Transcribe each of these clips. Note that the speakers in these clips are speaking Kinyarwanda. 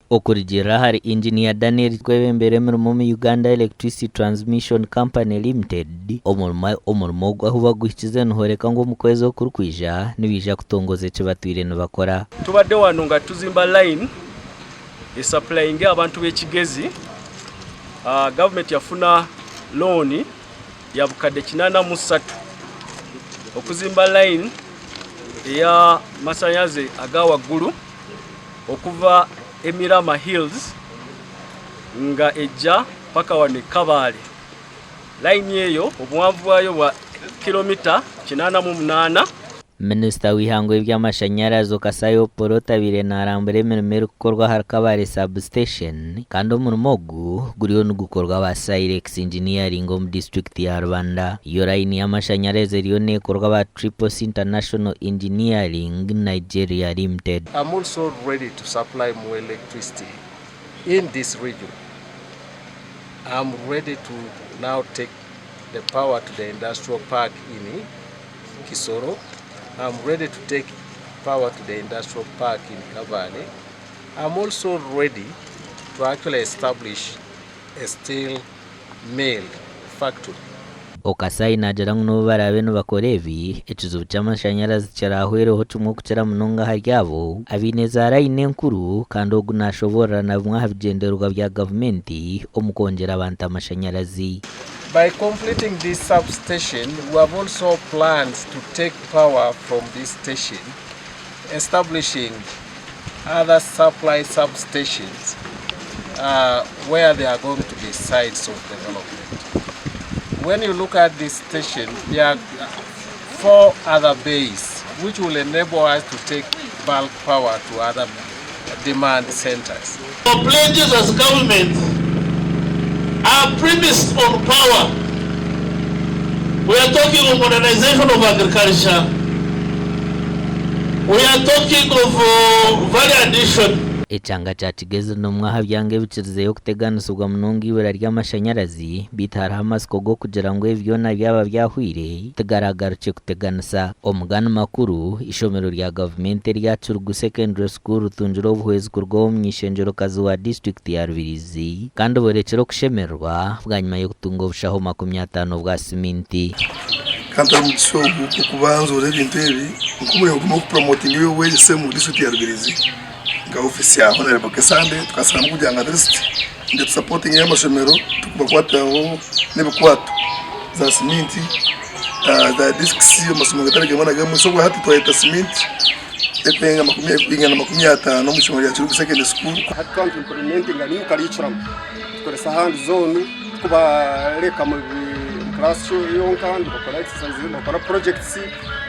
Okurigira hari engineer Daniel kwebembere mu Uganda Electricity Transmission Company Limited omurimo gwahuba guhikize nhoreka ngo mukwezi okurkwija nibija kutongoza eche batwire nibakora tubadde wano nga tuzimba line supplying abantu be Kigezi. Government yafuna loan ya bukadde 83 okuzimba line ya amashanyaraze agawaggulu okuva Emirama Hills nga ejja paka wane Kabale. Line eyo obuwanvu bwayo bwa kilomita 88. Minister w'Ageihangwe by'amashanyaraze Okasayo porotabire narambere emirimo kukorwa har Kabale substation kandi omurimo guriyo nugukorwa ba Silex engineering mu district ya Rubanda. Iyo line y'amashanyaraze riyo nekorwa ba Triples International Engineering Nigeria Limited. I'm also ready to supply more electricity in this region. I'm ready to now take the power to the industrial park in Kisoro. I'm ready to take power to the industrial park in Kabale. I'm also ready to actually establish a steel mill factory. Okasai najarang no barabe no bakorevi ekizubu cy'amashanyarazi cyarahwereho tumwe kucera munonga haryabo abinezara inenkuru kandi ogunashobora na bumwe habigenderwa bya government omukongera abantu amashanyarazi. By completing this substation, we have also planned to take power from this station, establishing other supply substations where there are going to be sites of development. When you look at this station, there are 4 other bays which will enable us to take bulk power to other demand centers. Our pledges as government are premised on power. We are talking of modernization of agriculture. We are talking of value addition. Echanga cha Kigezi no mwaha byange bikirize yo kuteganisubwa munongi ibura ry'amashanyarazi bitara amasiko go kugira ngo evyona byaba byahwire tegaragaruke kuteganisa omugana makuru ishomero rya government rya Churugu Secondary School tunjiro obuhwezi kurwo myishenjero kazi wa district ya Rubirizi kandi borekero kushemerwa bwanyuma yo kutunga obushaho 50 bwa siminti kanta musogo kubanzura ibintu ebi nkumwe yo promoting yo Obwegyese mu district ya Rubirizi nga ofisi ya Honorable Kesande tukasanga kugira ngo Agedirisa ndetse supporting y'amashomero tukubakwataho n'ebikwato za siminti za disks y'amasomero gatarage managa musogo hati toyeta siminti epenga 50 no mushomero ya Churugu Secondary School hati count implementing a new curriculum tukoresa hand zone kuba reka mu class yonka ndikora exercises ndikora projects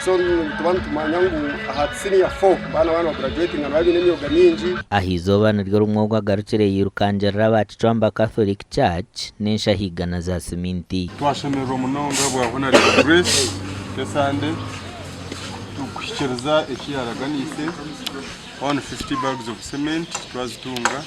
so tubantu tumanyangu ahatsini ya 4 bana graduating ababi n'imyoga mingi ahizoba niryo rumwogwa garukire yirukanjira abacicamba Catholic Church n'eshahigana za siminti twashemera umunonga bwa Honorable Grace Kesande tukushikiriza ekiyaraganise 150 bags of cement twazitunga